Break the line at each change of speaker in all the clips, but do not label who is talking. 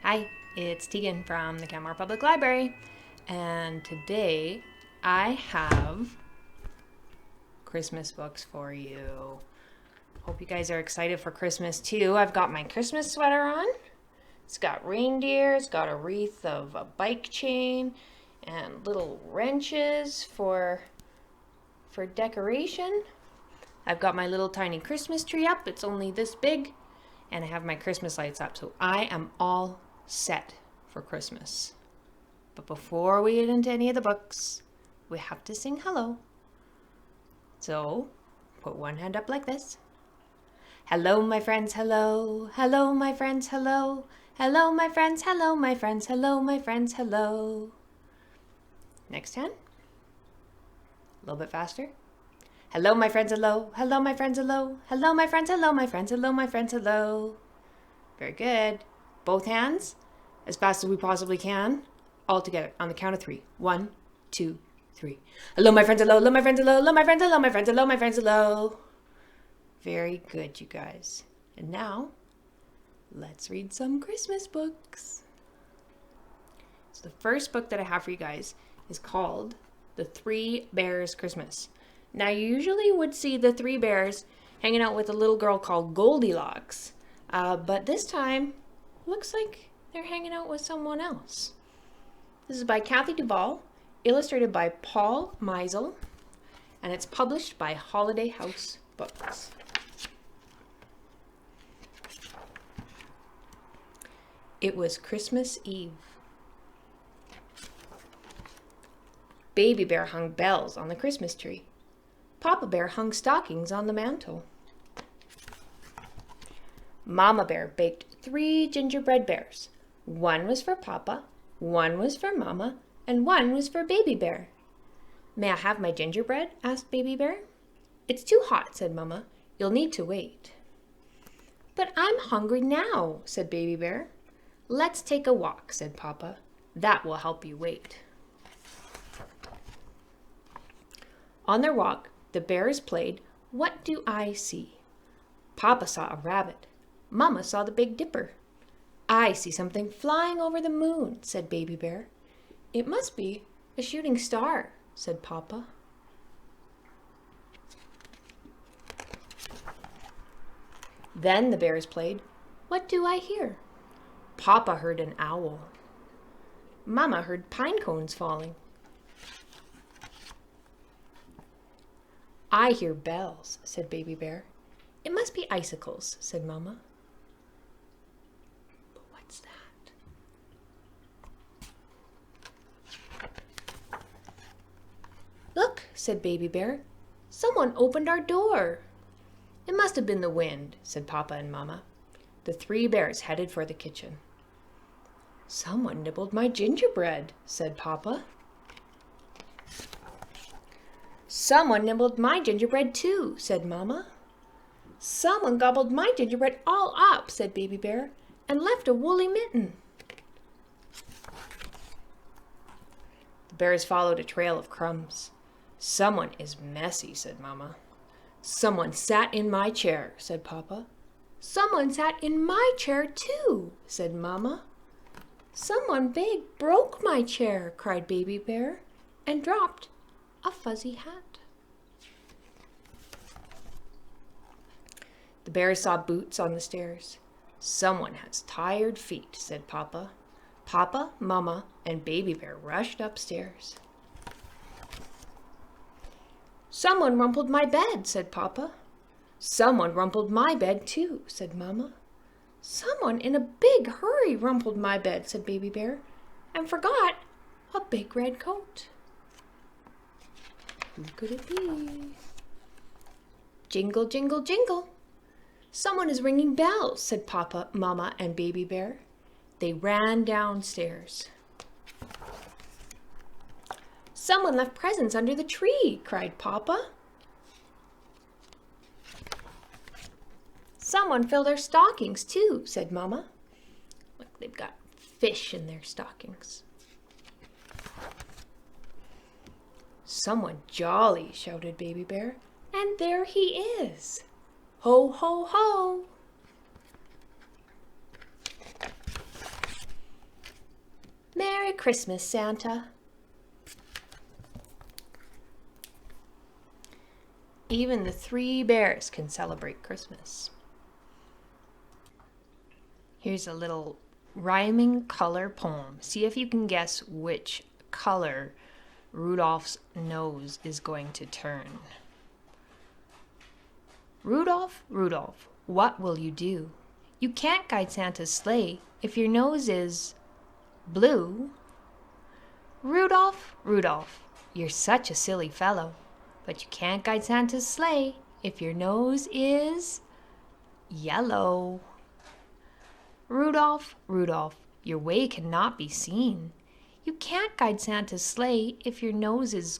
Hi, it's Tegan from the Canmore Public Library, and today I have Christmas books for you. Hope you guys are excited for Christmas too. I've got my Christmas sweater on. It's got reindeer, it's got a wreath of a bike chain, and little wrenches for decoration. I've got my little tiny Christmas tree up. It's only this big. And I have my Christmas lights up. So I am all set for Christmas. But before we get into any of the books, we have to sing hello. So put one hand up like this. Hello, my friends, hello. Hello, my friends, hello. Hello, my friends, hello, my friends, hello, my friends, hello. Next hand. A little bit faster. Hello, my friends, hello. Hello, my friends, hello. Hello, my friends, hello, my friends, hello, my friends, hello. Very good. Both hands, as fast as we possibly can. All together on the count of 3. 1, 2, 3. Hello, my friends, hello. Hello, my friends, hello. Hello, my friends, hello, my friends, hello, my friends, hello. Very good, you guys. And now, let's read some Christmas books. So the first book that I have for you guys is called The Three Bears Christmas. Now, you usually would see the three bears hanging out with a little girl called Goldilocks. But this time, looks like they're hanging out with someone else. This is by Kathy Duvall, illustrated by Paul Meisel, and it's published by Holiday House Books. It was Christmas Eve. Baby Bear hung bells on the Christmas tree. Papa Bear hung stockings on the mantle. Mama Bear baked 3 gingerbread bears. One was for Papa, one was for Mama, and one was for Baby Bear. May I have my gingerbread? Asked Baby Bear. It's too hot, said Mama. You'll need to wait. But I'm hungry now, said Baby Bear. Let's take a walk, said Papa. That will help you wait. On their walk, the bears played, What Do I See? Papa saw a rabbit. Mama saw the Big Dipper. I see something flying over the moon, said Baby Bear. It must be a shooting star, said Papa. Then the bears played, What do I hear? Papa heard an owl. Mama heard pine cones falling. I hear bells, said Baby Bear. It must be icicles, said Mama. But what's that? Look, said Baby Bear. Someone opened our door. It must have been the wind, said Papa and Mama. The 3 bears headed for the kitchen. Someone nibbled my gingerbread, said Papa. Someone nibbled my gingerbread too, said Mama. Someone gobbled my gingerbread all up, said Baby Bear, and left a woolly mitten. The bears followed a trail of crumbs. Someone is messy, said Mama. Someone sat in my chair, said Papa. Someone sat in my chair too, said Mama. Someone big broke my chair, cried Baby Bear, and dropped a fuzzy hat. The bears saw boots on the stairs. Someone has tired feet, said Papa. Papa, Mama, and Baby Bear rushed upstairs. Someone rumpled my bed, said Papa. Someone rumpled my bed too, said Mama. Someone in a big hurry rumpled my bed, said Baby Bear, and forgot a big red coat. Who could it be? Jingle, jingle, jingle. Someone is ringing bells, said Papa, Mama, and Baby Bear. They ran downstairs. Someone left presents under the tree, cried Papa. Someone filled their stockings too, said Mama. Look, they've got fish in their stockings. Someone jolly, shouted Baby Bear, and there he is. Ho, ho, ho! Christmas, Santa. Even the 3 bears can celebrate Christmas. Here's a little rhyming color poem. See if you can guess which color Rudolph's nose is going to turn. Rudolph, Rudolph, what will you do? You can't guide Santa's sleigh if your nose is blue. Rudolph, Rudolph, you're such a silly fellow, but you can't guide Santa's sleigh if your nose is yellow. Rudolph, Rudolph, your way cannot be seen. You can't guide Santa's sleigh if your nose is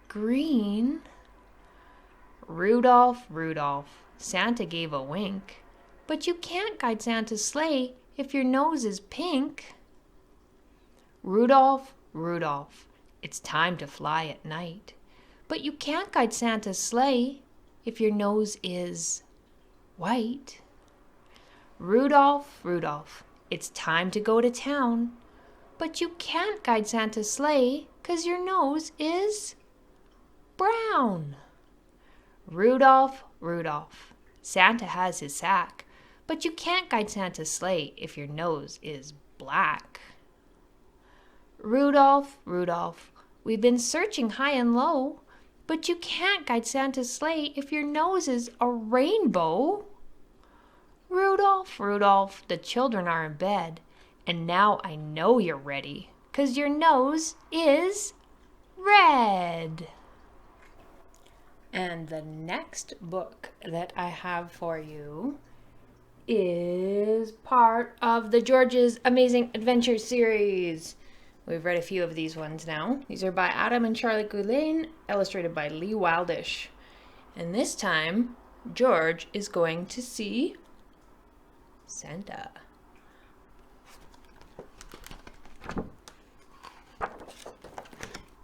green. Rudolph, Rudolph, Santa gave a wink, but you can't guide Santa's sleigh if your nose is pink. Rudolph, Rudolph, it's time to fly at night, but you can't guide Santa's sleigh if your nose is white. Rudolph, Rudolph, it's time to go to town, but you can't guide Santa's sleigh 'cause your nose is brown. Rudolph, Rudolph, Santa has his sack, but you can't guide Santa's sleigh if your nose is black. Rudolph, Rudolph, we've been searching high and low, but you can't guide Santa's sleigh if your nose is a rainbow. Rudolph, Rudolph, the children are in bed, and now I know you're ready, 'cause your nose is red. And the next book that I have for you is part of the George's Amazing Adventure series. We've read a few of these ones now. These are by Adam and Charlotte Goulaine, illustrated by Lee Wildish. And this time, George is going to see Santa.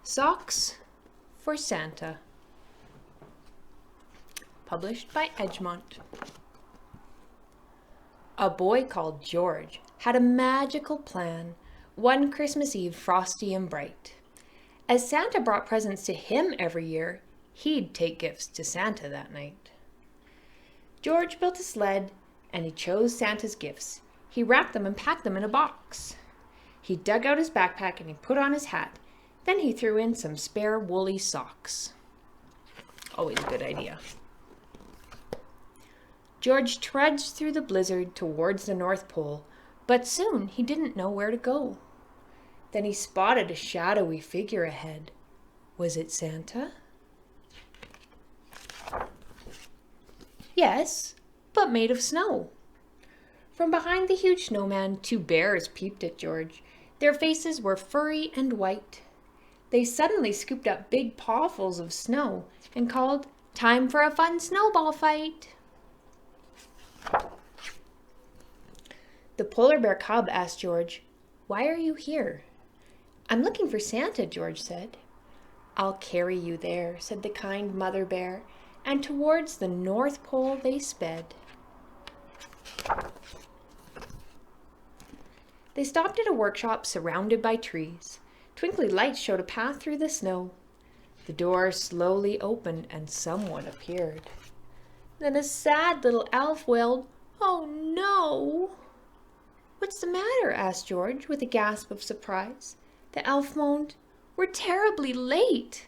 Socks for Santa. Published by Edgemont. A boy called George had a magical plan, one Christmas Eve frosty and bright. As Santa brought presents to him every year, he'd take gifts to Santa that night. George built a sled, and he chose Santa's gifts. He wrapped them and packed them in a box. He dug out his backpack and he put on his hat. Then he threw in some spare woolly socks. Always a good idea. George trudged through the blizzard towards the North Pole, but soon he didn't know where to go. Then he spotted a shadowy figure ahead. Was it Santa? Yes, but made of snow. From behind the huge snowman, 2 bears peeped at George. Their faces were furry and white. They suddenly scooped up big pawfuls of snow and called, "Time for a fun snowball fight." The polar bear cub asked George, "Why are you here?" "I'm looking for Santa," George said. "I'll carry you there," said the kind mother bear, and towards the North Pole they sped. They stopped at a workshop surrounded by trees. Twinkly lights showed a path through the snow. The door slowly opened and someone appeared. Then a sad little elf wailed, "Oh no!" "What's the matter?" asked George with a gasp of surprise. The elf moaned, "We're terribly late.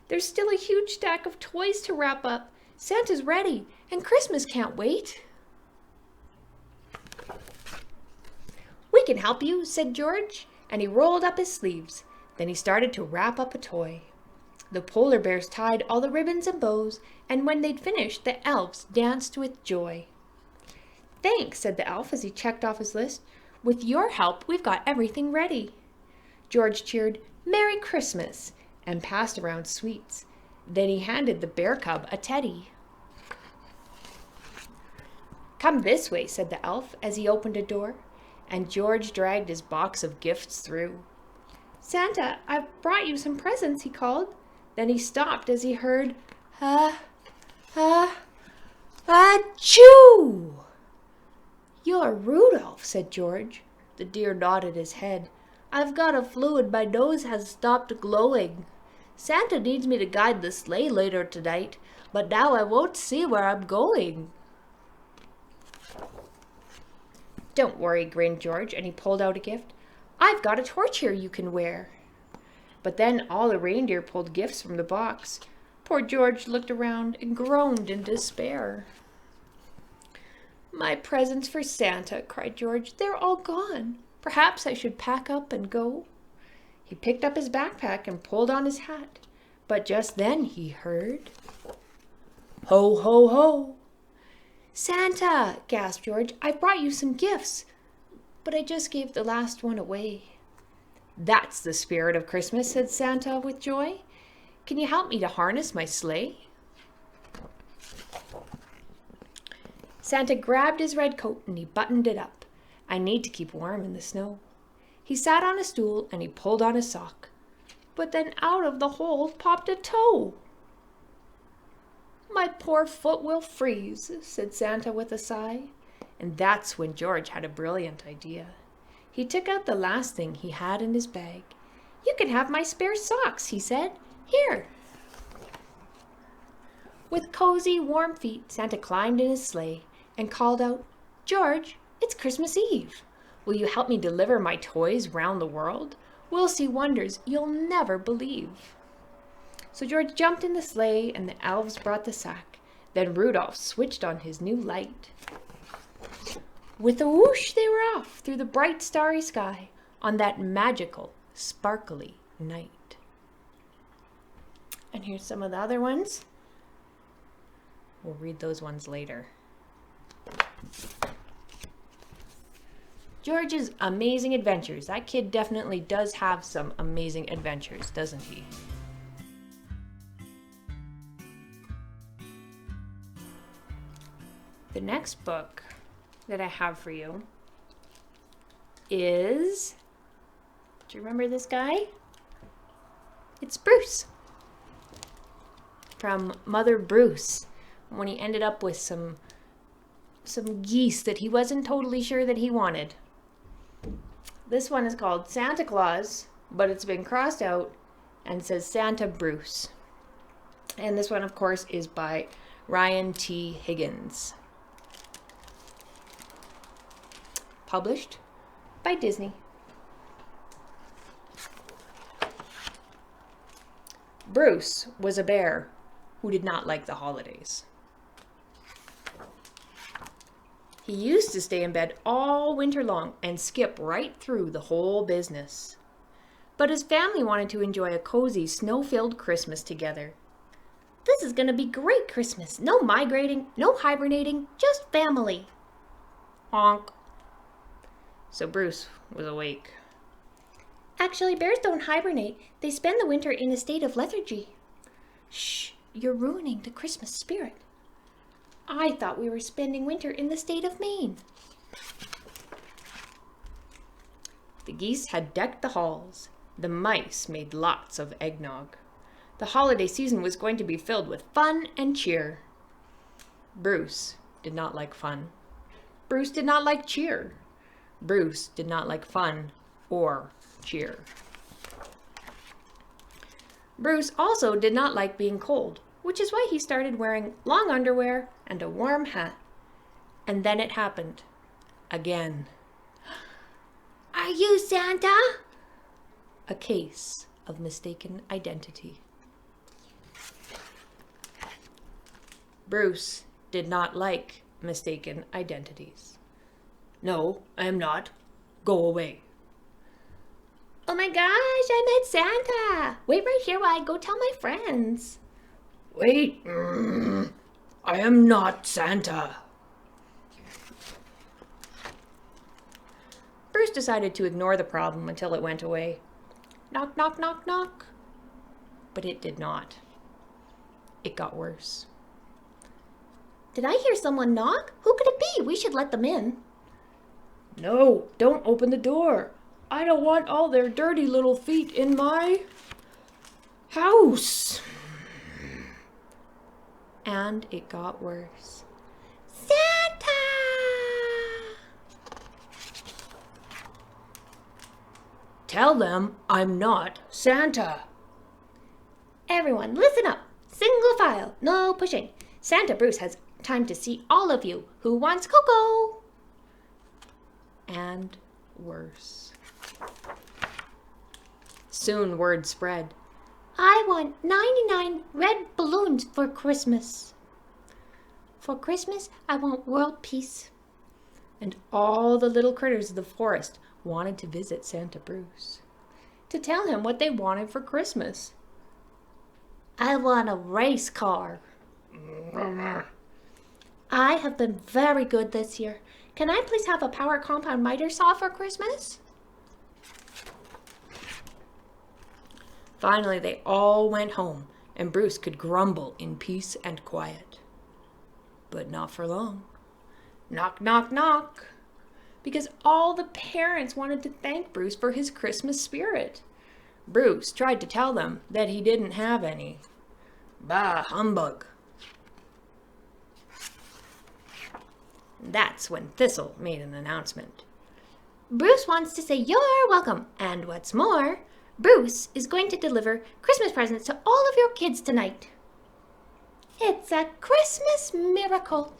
There's still a huge stack of toys to wrap up. Santa's ready, and Christmas can't wait." "We can help you," said George, and he rolled up his sleeves. Then he started to wrap up a toy. The polar bears tied all the ribbons and bows, and when they'd finished, the elves danced with joy. "Thanks," said the elf as he checked off his list. "With your help, we've got everything ready." George cheered, "Merry Christmas," and passed around sweets. Then he handed the bear cub a teddy. "Come this way," said the elf as he opened a door, and George dragged his box of gifts through. "Santa, I've brought you some presents," he called. Then he stopped as he heard, "Achoo!" "You're Rudolph," said George. The deer nodded his head. I've got a flu and my nose has stopped glowing. Santa needs me to guide the sleigh later tonight, but now I won't see where I'm going." "Don't worry," grinned George, and he pulled out a gift. "I've got a torch here you can wear." But then all the reindeer pulled gifts from the box. Poor George looked around and groaned in despair. "My presents for Santa," cried George. "They're all gone. Perhaps I should pack up and go." He picked up his backpack and pulled on his hat. But just then he heard, "Ho, ho, ho!" "Santa," gasped George, "I brought you some gifts, but I just gave the last one away." "That's the spirit of Christmas," said Santa with joy. "Can you help me to harness my sleigh?" Santa grabbed his red coat and he buttoned it up. "I need to keep warm in the snow." He sat on a stool and he pulled on a sock. But then out of the hole popped a toe. "My poor foot will freeze," said Santa with a sigh. And that's when George had a brilliant idea. He took out the last thing he had in his bag. "You can have my spare socks," he said. "Here." With cozy, warm feet, Santa climbed in his sleigh and called out, "George, it's Christmas Eve. Will you help me deliver my toys round the world? We'll see wonders you'll never believe." So George jumped in the sleigh and the elves brought the sack. Then Rudolph switched on his new light. With a whoosh they were off through the bright starry sky on that magical, sparkly night. And here's some of the other ones. We'll read those ones later. George's amazing adventures. That kid definitely does have some amazing adventures, doesn't he? The next book that I have for you is, do you remember this guy? It's Bruce. From Mother Bruce, when he ended up with some geese that he wasn't totally sure that he wanted. This one is called Santa Claus, but it's been crossed out and says Santa Bruce. And this one, of course, is by Ryan T. Higgins. Published by Disney. Bruce was a bear who did not like the holidays. He used to stay in bed all winter long and skip right through the whole business. But his family wanted to enjoy a cozy, snow-filled Christmas together. "This is going to be great Christmas. No migrating, no hibernating, just family." Honk. So Bruce was awake. "Actually, bears don't hibernate. They spend the winter in a state of lethargy." "Shh, you're ruining the Christmas spirit." "I thought we were spending winter in the state of Maine." The geese had decked the halls. The mice made lots of eggnog. The holiday season was going to be filled with fun and cheer. Bruce did not like fun. Bruce did not like cheer. Bruce did not like fun or cheer. Bruce also did not like being cold, which is why he started wearing long underwear and a warm hat. And then it happened. Again. "Are you Santa?" A case of mistaken identity. Bruce did not like mistaken identities. "No, I am not. Go away." "Oh my gosh, I met Santa. Wait right here while I go tell my friends." "Wait, I am not Santa." Bruce decided to ignore the problem until it went away. Knock, knock, knock, knock. But it did not. It got worse. "Did I hear someone knock? Who could it be? We should let them in." "No, don't open the door. I don't want all their dirty little feet in my house." And it got worse. "Santa!" Tell them I'm not Santa.
Everyone, listen up. Single file, no pushing. Santa Bruce has time to see all of you. Who wants cocoa?
And worse. Soon word spread.
I want 99 red balloons for Christmas. For Christmas, I want world peace.
And all the little critters of the forest wanted to visit Santa Bruce to tell him what they wanted for Christmas.
I want a race car. I have been very good this year. Can I please have a power compound miter saw for Christmas?
Finally, they all went home, and Bruce could grumble in peace and quiet. But not for long. Knock, knock, knock. Because all the parents wanted to thank Bruce for his Christmas spirit. Bruce tried to tell them that he didn't have any. Bah, humbug. That's when Thistle made an announcement.
Bruce wants to say you're welcome, and what's more, Bruce is going to deliver Christmas presents to all of your kids tonight. It's a Christmas miracle.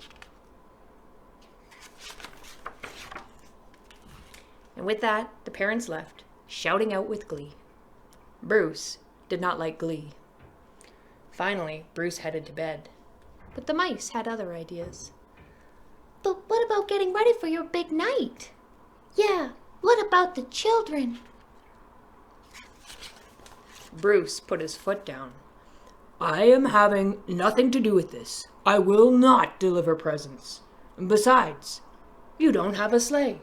And with that, the parents left, shouting out with glee. Bruce did not like glee. Finally, Bruce headed to bed. But the mice had other ideas.
But what about getting ready for your big night? Yeah, what about the children?
Bruce put his foot down. I am having nothing to do with this. I will not deliver presents. Besides, you don't have a sleigh.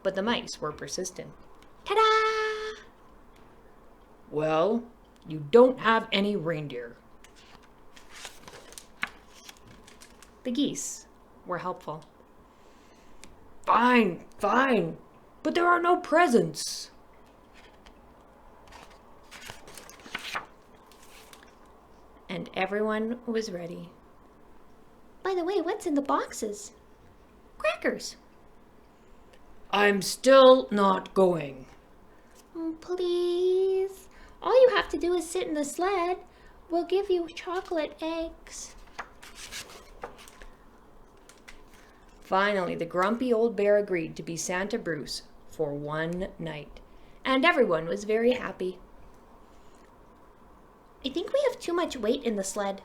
But the mice were persistent.
Ta-da!
Well, you don't have any reindeer. The geese were helpful. Fine, fine, but there are no presents. And everyone was ready.
By the way, what's in the boxes? Crackers.
I'm still not going.
Oh, please. All you have to do is sit in the sled. We'll give you chocolate eggs.
Finally, the grumpy old bear agreed to be Santa Bruce for one night, and everyone was very happy.
I think we have too much weight in the sled.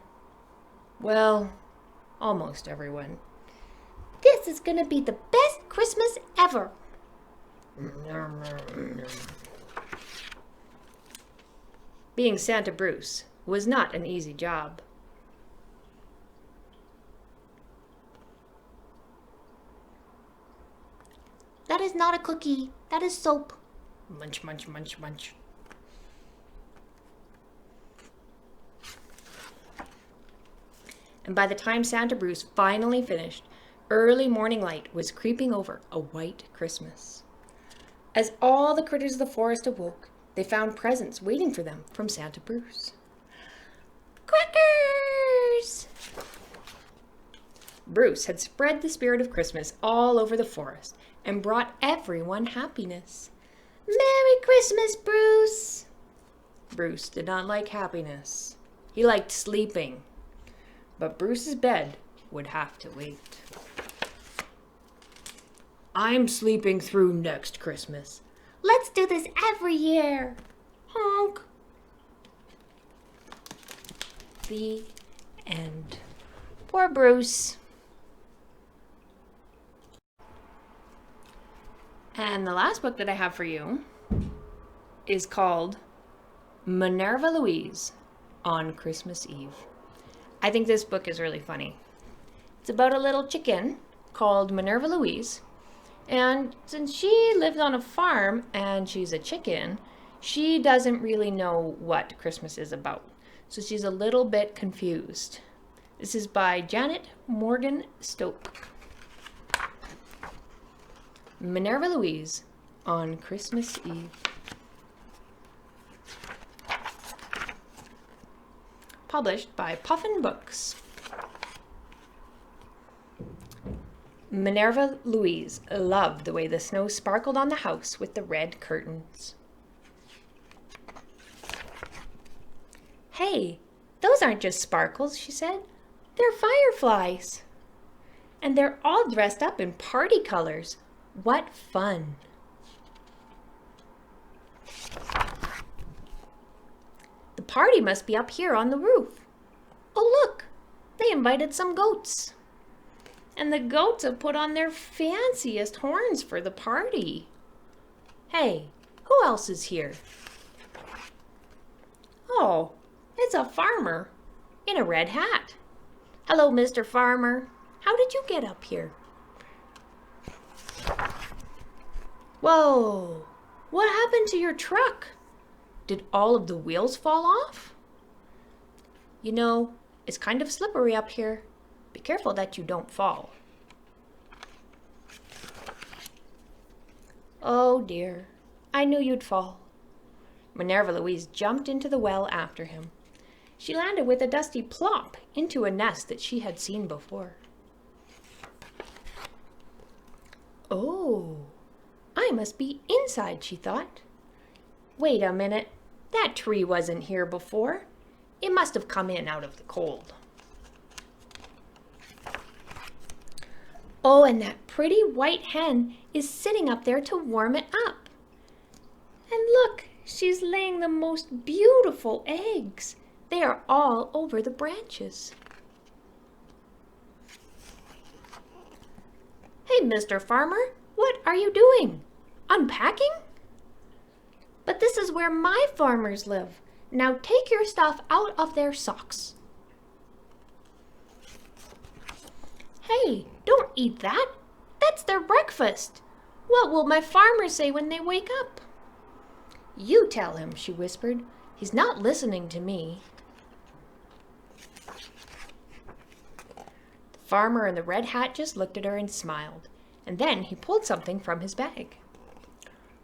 Well, almost everyone.
This is gonna be the best Christmas ever.
Being Santa Bruce was not an easy job.
That is not a cookie. That is soap.
Munch, munch, munch, munch. And by the time Santa Bruce finally finished, early morning light was creeping over a white Christmas. As all the critters of the forest awoke, they found presents waiting for them from Santa Bruce.
Crackers!
Bruce had spread the spirit of Christmas all over the forest and brought everyone happiness.
Merry Christmas, Bruce!
Bruce did not like happiness. He liked sleeping. But Bruce's bed would have to wait. I'm sleeping through next Christmas.
Let's do this every year. Honk.
The end. Poor Bruce. And the last book that I have for you is called Minerva Louise on Christmas Eve. I think this book is really funny. It's about a little chicken called Minerva Louise. And since she lives on a farm and she's a chicken, she doesn't really know what Christmas is about. So she's a little bit confused. This is by Janet Morgan Stoke. Minerva Louise on Christmas Eve. Published by Puffin Books. Minerva Louise loved the way the snow sparkled on the house with the red curtains.
Hey, those aren't just sparkles, she said. They're fireflies. And they're all dressed up in party colors. What fun! The party must be up here on the roof. Oh, look, they invited some goats. And the goats have put on their fanciest horns for the party. Hey, who else is here? Oh, it's a farmer in a red hat. Hello, Mr. Farmer. How did you get up here? Whoa, what happened to your truck? Did all of the wheels fall off? You know, it's kind of slippery up here. Be careful that you don't fall. Oh dear, I knew you'd fall. Minerva Louise jumped into the well after him. She landed with a dusty plop into a nest that she had seen before. Oh, I must be inside, she thought. Wait a minute, that tree wasn't here before. It must have come in out of the cold. Oh, and that pretty white hen is sitting up there to warm it up. And look, she's laying the most beautiful eggs. They are all over the branches. Hey, Mr. Farmer, what are you doing? Unpacking? But this is where my farmers live. Now take your stuff out of their socks. Hey, don't eat that. That's their breakfast. What will my farmers say when they wake up? You tell him, she whispered. He's not listening to me. The farmer in the red hat just looked at her and smiled, and then he pulled something from his bag.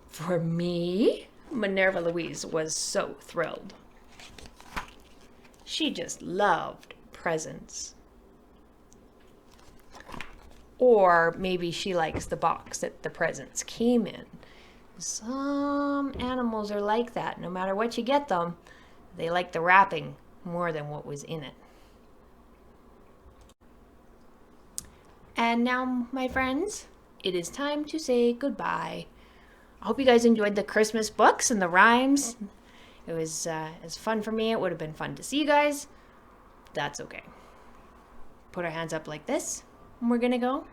For me? Minerva Louise was so thrilled. She just loved presents. Or maybe she likes the box that the presents came in. Some animals are like that. No matter what you get them, they like the wrapping more than what was in it. And now, my friends, it is time to say goodbye. I hope you guys enjoyed the Christmas books and the rhymes. It was fun for me. It would have been fun to see you guys. That's okay. Put our hands up like this, and we're gonna go.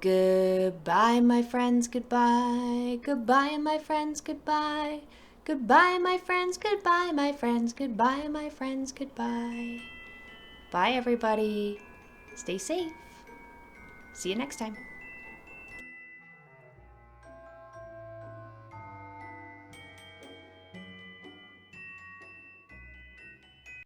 Goodbye, my friends, goodbye. Goodbye, my friends, goodbye. Goodbye, my friends, goodbye, my friends, goodbye, my friends, goodbye. Bye, everybody. Stay safe. See you next time.